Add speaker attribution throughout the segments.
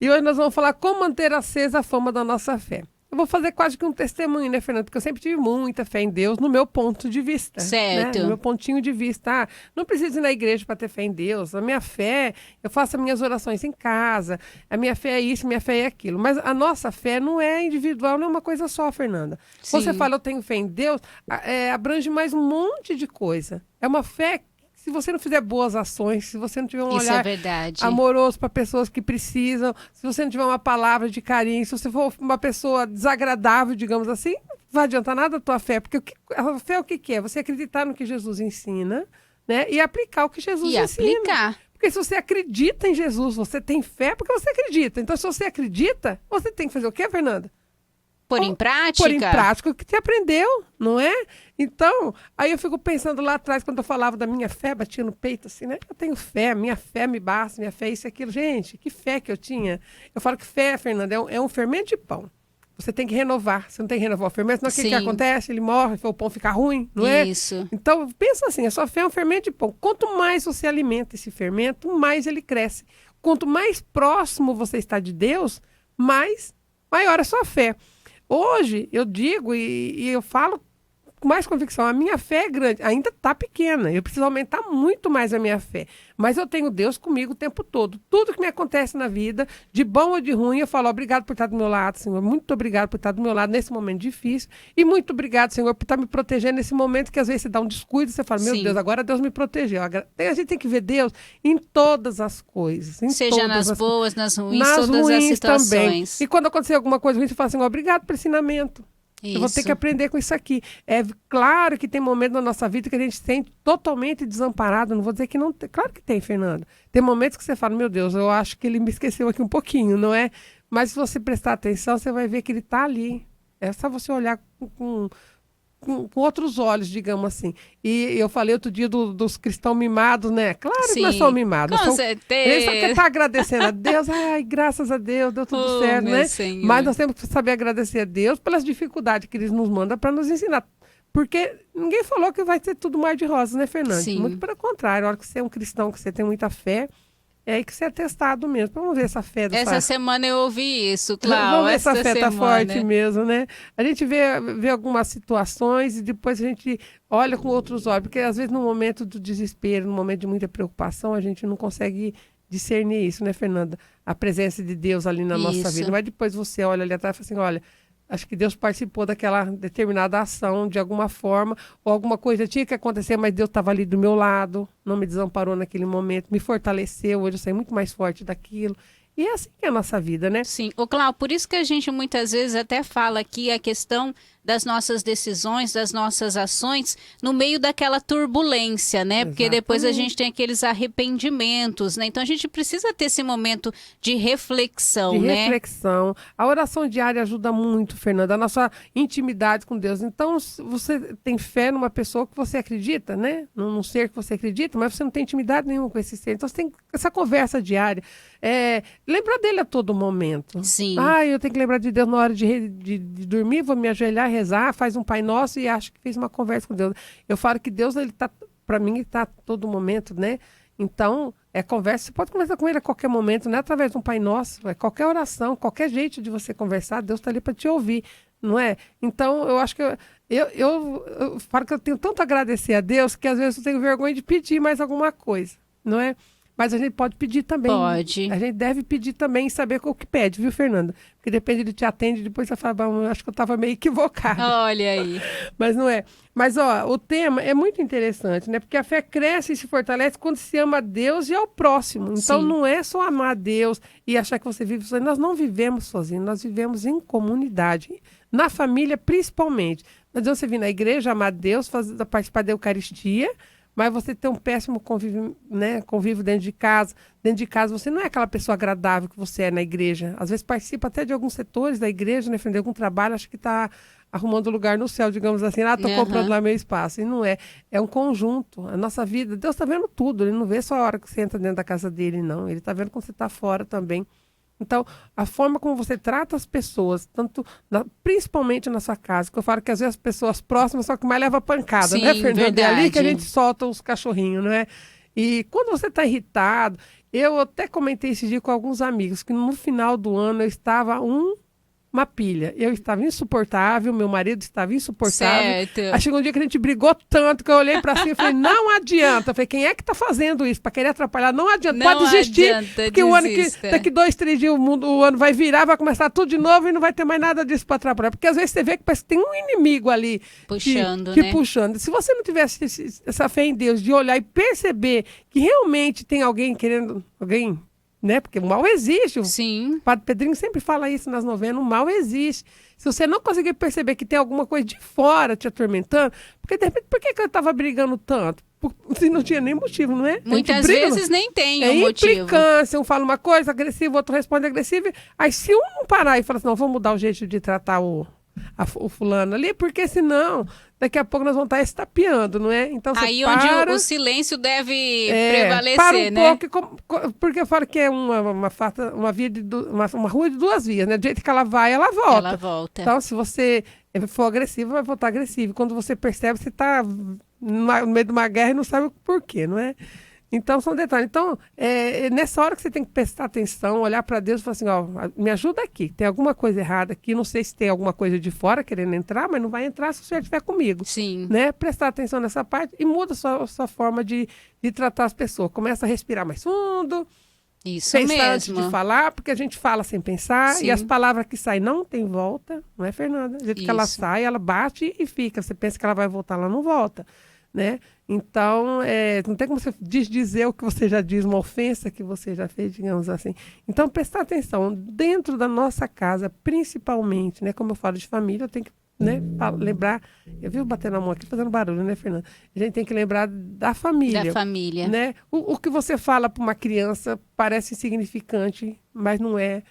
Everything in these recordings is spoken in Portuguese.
Speaker 1: E hoje nós vamos falar como manter acesa a fama da nossa fé. Eu vou fazer quase que um testemunho, né, Fernanda? Porque eu sempre tive muita fé em Deus no meu ponto de vista, né? No meu
Speaker 2: Certo.
Speaker 1: pontinho de vista. Ah, não preciso ir na igreja para ter fé em Deus. A minha fé, eu faço as minhas orações em casa. A minha fé é isso, a minha fé é aquilo. Mas a nossa fé não é individual, não é uma coisa só, Fernanda. Você
Speaker 2: Sim.
Speaker 1: fala, eu tenho fé em Deus, abrange mais um monte de coisa. É uma fé. Se você não fizer boas ações, se você não tiver um
Speaker 2: Isso é
Speaker 1: olhar
Speaker 2: verdade.
Speaker 1: amoroso para pessoas que precisam, se você não tiver uma palavra de carinho, se você for uma pessoa desagradável, digamos assim, não vai adiantar nada a tua fé, porque a fé é o que que é? Você acreditar no que Jesus ensina, né? E aplicar o que Jesus
Speaker 2: E
Speaker 1: ensina.
Speaker 2: aplicar.
Speaker 1: Porque se você acredita em Jesus, você tem fé porque você acredita. Então, se você acredita, você tem que fazer o quê, Fernanda?
Speaker 2: Pôr em
Speaker 1: Pôr em
Speaker 2: prática?
Speaker 1: prática o que você aprendeu, não é? Então, aí eu fico pensando lá atrás, quando eu falava da minha fé, batia no peito assim, né? Eu tenho fé, minha fé me basta, minha fé é isso e aquilo. Gente, que fé que eu tinha. Eu falo que fé, Fernanda, é um fermento de pão. Você tem que renovar. Você não tem que renovar o fermento, senão o que que
Speaker 2: Sim.
Speaker 1: acontece? Ele morre, o pão fica ruim, não é?
Speaker 2: Isso.
Speaker 1: Então, pensa assim, a sua fé é um fermento de pão. Quanto mais você alimenta esse fermento, mais ele cresce. Quanto mais próximo você está de Deus, maior é a sua fé. Hoje, eu digo e eu falo com mais convicção, a minha fé é grande, ainda está pequena, eu preciso aumentar muito mais a minha fé, mas eu tenho Deus comigo o tempo todo. Tudo que me acontece na vida, de bom ou de ruim, eu falo, obrigado por estar do meu lado, Senhor, muito obrigado por estar do meu lado nesse momento difícil, e muito obrigado, Senhor, por estar me protegendo nesse momento que às vezes você dá um descuido, você fala, meu Deus,
Speaker 2: Sim.
Speaker 1: agora Deus me protegeu. A gente tem que ver Deus em todas as coisas, em
Speaker 2: Seja
Speaker 1: todas
Speaker 2: nas
Speaker 1: as coisas.
Speaker 2: boas, nas ruins,
Speaker 1: Nas
Speaker 2: todas as
Speaker 1: ruins também.
Speaker 2: situações.
Speaker 1: E quando acontecer alguma coisa ruim, você fala assim, obrigado por ensinamento. Eu vou ter que
Speaker 2: Isso.
Speaker 1: aprender com isso aqui. É claro que tem momentos na nossa vida que a gente se sente totalmente desamparado. Não vou dizer que não tem. Claro que tem, Fernanda. Tem momentos que você fala, meu Deus, eu acho que ele me esqueceu aqui um pouquinho, não é? Mas se você prestar atenção, você vai ver que ele está ali. É só você olhar com outros olhos, digamos assim. E eu falei outro dia dos cristãos mimados, né? Claro que nós somos
Speaker 2: Sim.
Speaker 1: mimados.
Speaker 2: Com
Speaker 1: A gente só quer
Speaker 2: certeza.
Speaker 1: estar agradecendo a Deus. Ai, graças a Deus, deu tudo
Speaker 2: Oh,
Speaker 1: certo,
Speaker 2: meu
Speaker 1: né? Mas
Speaker 2: Senhor.
Speaker 1: nós temos que saber agradecer a Deus pelas dificuldades que Ele nos manda para nos ensinar. Porque ninguém falou que vai ser tudo mar de rosas, né, Fernanda? Muito
Speaker 2: Sim.
Speaker 1: pelo contrário. A hora que você é um cristão, que você tem muita fé, é aí que você é testado mesmo. Vamos ver essa fé da
Speaker 2: Essa
Speaker 1: sua.
Speaker 2: semana eu ouvi isso, Clau.
Speaker 1: Vamos ver se a
Speaker 2: Essa
Speaker 1: fé tá forte
Speaker 2: semana.
Speaker 1: mesmo, né? A gente vê algumas situações e depois a gente olha com outros olhos, porque às vezes no momento do desespero, no momento de muita preocupação, a gente não consegue discernir isso, né, Fernanda? A presença de Deus ali na nossa vida.
Speaker 2: Isso.
Speaker 1: Mas depois você olha ali atrás e fala assim, olha, acho que Deus participou daquela determinada ação de alguma forma, ou alguma coisa tinha que acontecer, mas Deus estava ali do meu lado, não me desamparou naquele momento, me fortaleceu, hoje eu saí muito mais forte daquilo. E é assim que é a nossa vida, né?
Speaker 2: Sim. Ô, Clau, por isso que a gente muitas vezes até fala aqui a questão das nossas decisões, das nossas ações, no meio daquela turbulência, né? Porque depois a gente
Speaker 1: Exatamente.
Speaker 2: tem aqueles arrependimentos, né? Então a gente precisa ter esse momento de
Speaker 1: De
Speaker 2: reflexão, né?
Speaker 1: reflexão. A oração diária ajuda muito, Fernanda, a nossa intimidade com Deus. Então, se você tem fé numa pessoa que você acredita, né? Num ser que você acredita, mas você não tem intimidade nenhuma com esse ser. Então, você tem essa conversa diária. Lembrar dele a todo momento.
Speaker 2: Sim.
Speaker 1: Ah, eu tenho que lembrar de Deus na hora de dormir, vou me ajoelhar, rezar, faz um Pai Nosso e acho que fez uma conversa com Deus. Eu falo que Deus, ele tá, para mim, ele está a todo momento, né? Então, conversa, você pode conversar com ele a qualquer momento, não é através de um Pai Nosso, é qualquer oração, qualquer jeito de você conversar, Deus está ali para te ouvir, não é? Então, eu acho que eu falo que eu tenho tanto a agradecer a Deus que às vezes eu tenho vergonha de pedir mais alguma coisa, não é? Mas a gente pode pedir também.
Speaker 2: Pode.
Speaker 1: A gente deve pedir também e saber o que pede, viu, Fernanda? Porque depende, ele te atende, depois você fala, "Bom, eu acho que eu estava meio equivocada."
Speaker 2: Olha aí.
Speaker 1: Mas não é. Mas, ó, o tema é muito interessante, né? Porque a fé cresce e se fortalece quando se ama a Deus e ao próximo. Então,
Speaker 2: Sim.
Speaker 1: não é só amar a Deus e achar que você vive sozinho. Nós não vivemos sozinhos, nós vivemos em comunidade. Na família, principalmente. Não adianta você vir na igreja, amar a Deus, participar da Eucaristia, mas você tem um péssimo convívio, né, convívio dentro de casa. Dentro de casa você não é aquela pessoa agradável que você é na igreja. Às vezes participa até de alguns setores da igreja, né, de algum trabalho, acho que está arrumando lugar no céu, digamos assim. Ah, estou comprando
Speaker 2: Aham.
Speaker 1: lá meu espaço. E não é. É um conjunto. A nossa vida, Deus está vendo tudo. Ele não vê só a hora que você entra dentro da casa dele, não. Ele está vendo quando você está fora também. Então, a forma como você trata as pessoas, principalmente na sua casa, que eu falo que às vezes as pessoas próximas são que mais leva pancada, né,
Speaker 2: Sim,
Speaker 1: Fernanda? É ali que a gente
Speaker 2: verdade.
Speaker 1: solta os cachorrinhos, não é? E quando você está irritado, eu até comentei esse dia com alguns amigos, que no final do ano eu estava uma pilha. Eu estava insuportável, meu marido estava insuportável.
Speaker 2: Certo.
Speaker 1: Aí chegou um dia que a gente brigou tanto que eu olhei para cima e falei, não adianta. Eu falei, quem é que está fazendo isso? Para querer atrapalhar, não adianta.
Speaker 2: Não
Speaker 1: Pode desistir,
Speaker 2: adianta,
Speaker 1: porque o ano
Speaker 2: desista.
Speaker 1: daqui 2, 3 dias o ano vai virar, vai começar tudo de novo e não vai ter mais nada disso para atrapalhar. Porque às vezes você vê que parece que tem um inimigo ali
Speaker 2: Puxando,
Speaker 1: que
Speaker 2: né?
Speaker 1: puxando. Se você não tivesse essa fé em Deus de olhar e perceber que realmente tem alguém querendo, alguém, né? Porque o mal existe.
Speaker 2: Sim.
Speaker 1: O Padre Pedrinho sempre fala isso nas novenas, o mal existe. Se você não conseguir perceber que tem alguma coisa de fora te atormentando, porque de repente, por que eu estava brigando tanto? Se não tinha nem motivo, não é?
Speaker 2: Muitas vezes nem tem
Speaker 1: é
Speaker 2: um motivo.
Speaker 1: implicância, um fala uma coisa agressiva, o outro responde agressivo. Aí se um não parar e falar assim, não, vamos mudar o jeito de tratar o fulano ali, porque senão daqui a pouco nós vamos estar estapeando, não é? Então você
Speaker 2: Aí
Speaker 1: para,
Speaker 2: onde o silêncio deve
Speaker 1: para
Speaker 2: prevalecer,
Speaker 1: um
Speaker 2: né?
Speaker 1: pouco, porque eu falo que é uma via uma rua de duas vias, né? Do jeito que ela vai, ela volta.
Speaker 2: Ela volta.
Speaker 1: Então, se você for agressivo, vai voltar agressivo. Quando você percebe, você está no meio de uma guerra e não sabe o porquê, não é? Então, são detalhes. Então, nessa hora que você tem que prestar atenção, olhar para Deus e falar assim, ó, me ajuda aqui, tem alguma coisa errada aqui, não sei se tem alguma coisa de fora querendo entrar, mas não vai entrar se o Senhor estiver comigo.
Speaker 2: Sim.
Speaker 1: Né? Prestar atenção nessa parte e muda a sua forma de tratar as pessoas. Começa a respirar mais fundo,
Speaker 2: Isso
Speaker 1: pensar antes
Speaker 2: mesmo.
Speaker 1: de falar, porque a gente fala sem pensar,
Speaker 2: Sim.
Speaker 1: e as palavras que saem não tem volta, não é, Fernanda? Do jeito que ela
Speaker 2: Isso.
Speaker 1: sai, ela bate e fica. Você pensa que ela vai voltar, ela não volta. Né? Então, não tem como você dizer o que você já diz, uma ofensa que você já fez, digamos assim. Então, prestar atenção, dentro da nossa casa, principalmente, né? Como eu falo de família, eu tenho que, né, lembrar, eu vivo batendo a mão aqui, fazendo barulho, né, Fernanda? A gente tem que lembrar da família.
Speaker 2: Da família.
Speaker 1: Né? O que você fala para uma criança parece insignificante, mas não é.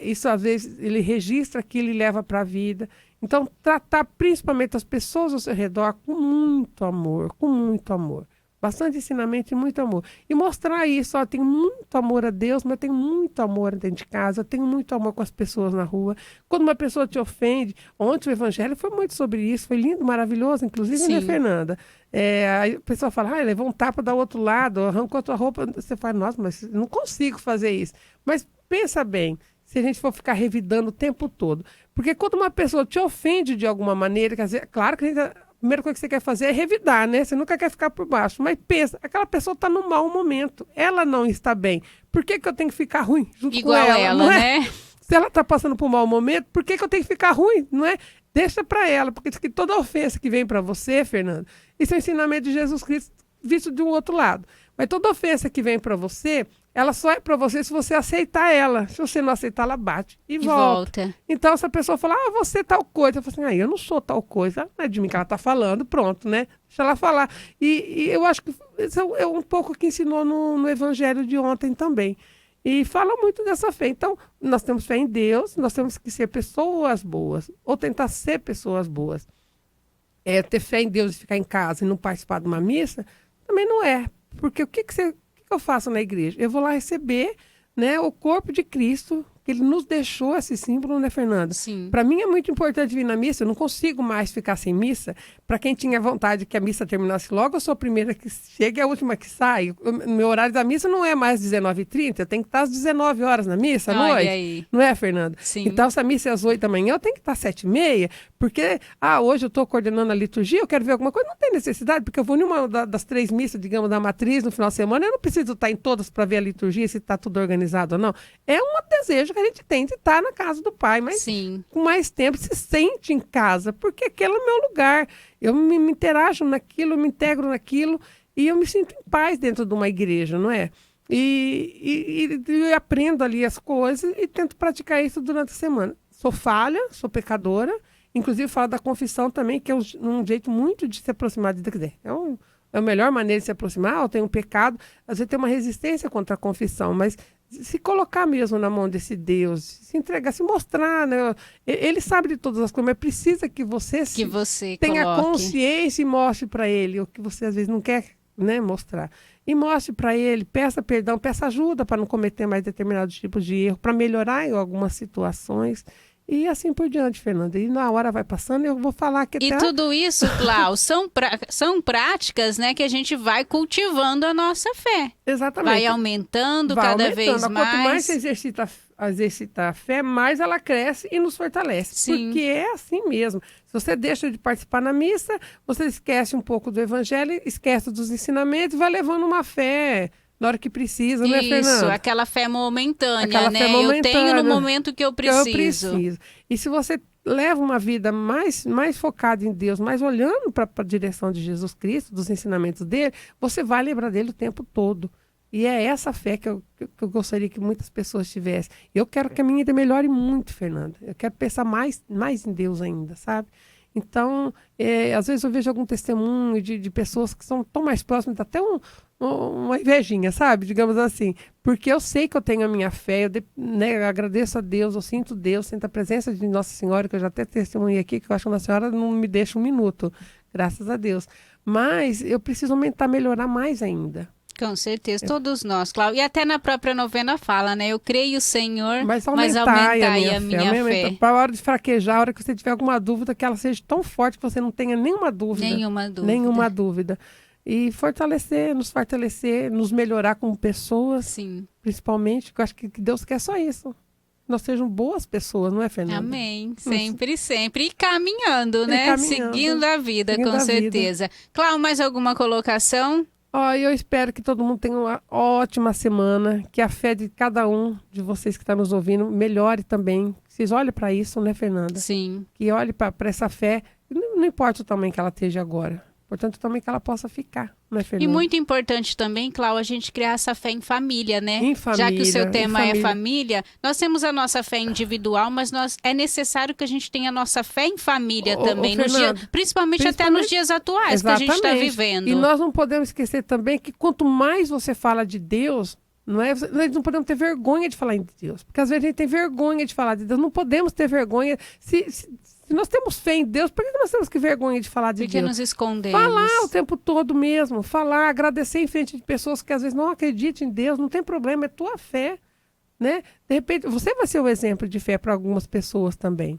Speaker 1: Isso, às vezes, ele registra aquilo e leva para a vida. Então, tratar principalmente as pessoas ao seu redor com muito amor, com muito amor. Bastante ensinamento e muito amor. E mostrar isso, ó, eu tenho muito amor a Deus, mas eu tenho muito amor dentro de casa, eu tenho muito amor com as pessoas na rua. Quando uma pessoa te ofende, ontem o evangelho foi muito sobre isso, foi lindo, maravilhoso, inclusive,
Speaker 2: Sim.
Speaker 1: né, Fernanda? Aí a pessoa fala, levou um tapa do outro lado, arrancou a tua roupa, você fala, nossa, mas eu não consigo fazer isso. Mas pensa bem, se a gente for ficar revidando o tempo todo. Porque quando uma pessoa te ofende de alguma maneira, quer dizer, claro que a primeira coisa que você quer fazer é revidar, né? Você nunca quer ficar por baixo. Mas pensa, aquela pessoa está num mau momento. Ela não está bem. Por que eu tenho que ficar ruim junto
Speaker 2: Igual
Speaker 1: com ela? Não é?
Speaker 2: né?
Speaker 1: Se ela está passando por um mau momento, por que eu tenho que ficar ruim? Não é? Deixa para ela. Porque diz que toda ofensa que vem para você, Fernanda, isso é o ensinamento de Jesus Cristo visto de um outro lado. Mas toda ofensa que vem para você, ela só é para você se você aceitar ela. Se você não aceitar, ela bate e volta. Então, se a pessoa falar, você é tal coisa, eu falo assim, eu não sou tal coisa, não é de mim que ela está falando, pronto, né? Deixa ela falar. E eu acho que isso é um pouco que ensinou no evangelho de ontem também. E fala muito dessa fé. Então, nós temos fé em Deus, nós temos que ser pessoas boas, ou tentar ser pessoas boas. Ter fé em Deus e ficar em casa e não participar de uma missa, também não é. Porque o que eu faço na igreja? Eu vou lá receber, né, o corpo de Cristo, que ele nos deixou esse símbolo, né, Fernanda?
Speaker 2: Sim.
Speaker 1: Para mim é muito importante vir na missa, eu não consigo mais ficar sem missa. Para quem tinha vontade que a missa terminasse logo, eu sou a primeira que chega e a última que sai. O meu horário da missa não é mais 19h30, eu tenho que estar às 19 horas na missa, à noite.
Speaker 2: Aí.
Speaker 1: Não é, Fernanda?
Speaker 2: Sim.
Speaker 1: Então, se a missa é às 8 da manhã, eu tenho que estar às 7h30, porque, hoje eu estou coordenando a liturgia, eu quero ver alguma coisa. Não tem necessidade, porque eu vou em uma das 3 missas, digamos, da matriz no final de semana, eu não preciso estar em todas para ver a liturgia, se está tudo organizado ou não. É um desejo que a gente tem de estar na casa do Pai, mas
Speaker 2: Sim.
Speaker 1: com mais tempo se sente em casa, porque aquele é o meu lugar. Eu me interajo naquilo, eu me integro naquilo e eu me sinto em paz dentro de uma igreja, não é? E eu aprendo ali as coisas e tento praticar isso durante a semana. Sou falha, sou pecadora, inclusive falo da confissão também, que é um jeito muito de se aproximar de Deus. Quer dizer, é a melhor maneira de se aproximar. Eu tenho um pecado, às vezes tem uma resistência contra a confissão, mas se colocar mesmo na mão desse Deus, se entregar, se mostrar, né? Ele sabe de todas as coisas, mas precisa que você tenha
Speaker 2: coloque.
Speaker 1: consciência e mostre para ele o que você às vezes não quer, né, mostrar. E mostre para ele, peça perdão, peça ajuda para não cometer mais determinados tipos de erro, para melhorar em algumas situações. E assim por diante, Fernanda. E na hora vai passando, eu vou falar que
Speaker 2: E
Speaker 1: até...
Speaker 2: tudo isso, Clau, são práticas, né, que a gente vai cultivando a nossa fé.
Speaker 1: Exatamente.
Speaker 2: Vai aumentando
Speaker 1: Vai
Speaker 2: cada
Speaker 1: aumentando.
Speaker 2: vez
Speaker 1: Quanto mais você
Speaker 2: mais.
Speaker 1: exercitar a fé, mais ela cresce e nos fortalece.
Speaker 2: Sim.
Speaker 1: Porque é assim mesmo. Se você deixa de participar na missa, você esquece um pouco do evangelho, esquece dos ensinamentos e vai levando uma fé na hora que precisa, né,
Speaker 2: Isso,
Speaker 1: Fernanda?
Speaker 2: aquela fé momentânea,
Speaker 1: Aquela
Speaker 2: né?
Speaker 1: fé
Speaker 2: Eu tenho no
Speaker 1: momentânea
Speaker 2: momento que eu
Speaker 1: que eu
Speaker 2: preciso.
Speaker 1: preciso. E se você leva uma vida mais focada em Deus, mais olhando para a direção de Jesus Cristo, dos ensinamentos dele, você vai lembrar dele o tempo todo. E é essa fé que eu gostaria que muitas pessoas tivessem. Eu quero que a minha vida melhore muito, Fernanda. Eu quero pensar mais em Deus ainda, sabe? Então, às vezes eu vejo algum testemunho de pessoas que são tão mais próximas, até uma invejinha, sabe? Digamos assim. Porque eu sei que eu tenho a minha fé, eu agradeço a Deus, eu sinto a presença de Nossa Senhora, que eu já até testemunhei aqui, que eu acho que Nossa Senhora não me deixa um minuto, graças a Deus. Mas eu preciso aumentar, melhorar mais ainda.
Speaker 2: Com certeza, todos nós, Cláudia. E até na própria novena fala, né? Eu creio, Senhor, mas
Speaker 1: aumentai
Speaker 2: a minha fé.
Speaker 1: Para a hora de fraquejar, a hora que você tiver alguma dúvida, que ela seja tão forte que você não tenha nenhuma dúvida. Nenhuma dúvida. E nos fortalecer, nos melhorar como pessoas.
Speaker 2: Sim.
Speaker 1: Principalmente, que eu acho que Deus quer só isso. Nós sejam boas pessoas, não é, Fernanda?
Speaker 2: Amém. Sempre, sempre. E caminhando, né? Seguindo a vida, com certeza. Cláudia, mais alguma colocação?
Speaker 1: Eu espero que todo mundo tenha uma ótima semana, que a fé de cada um de vocês que está nos ouvindo melhore também. Vocês olhem para isso, né, Fernanda?
Speaker 2: Sim.
Speaker 1: Que olhe para essa fé, não importa o tamanho que ela esteja agora. Portanto, também que ela possa ficar, né, Fernanda?
Speaker 2: E muito importante também, Cláudia, a gente criar essa fé em família, né?
Speaker 1: Em família.
Speaker 2: Já que o seu tema é família, nós temos a nossa fé individual, mas é necessário que a gente tenha a nossa fé em família também, principalmente até nos dias atuais que a gente está vivendo.
Speaker 1: E nós não podemos esquecer também que quanto mais você fala de Deus, nós não podemos ter vergonha de falar de Deus. Porque às vezes a gente tem vergonha de falar de Deus. Não podemos ter vergonha. Se nós temos fé em Deus, por que nós temos que vergonha de falar de Deus?
Speaker 2: Porque nos escondemos.
Speaker 1: Falar o tempo todo mesmo. Falar, agradecer em frente de pessoas que às vezes não acreditam em Deus. Não tem problema, é tua fé, né? De repente, você vai ser o exemplo de fé para algumas pessoas também.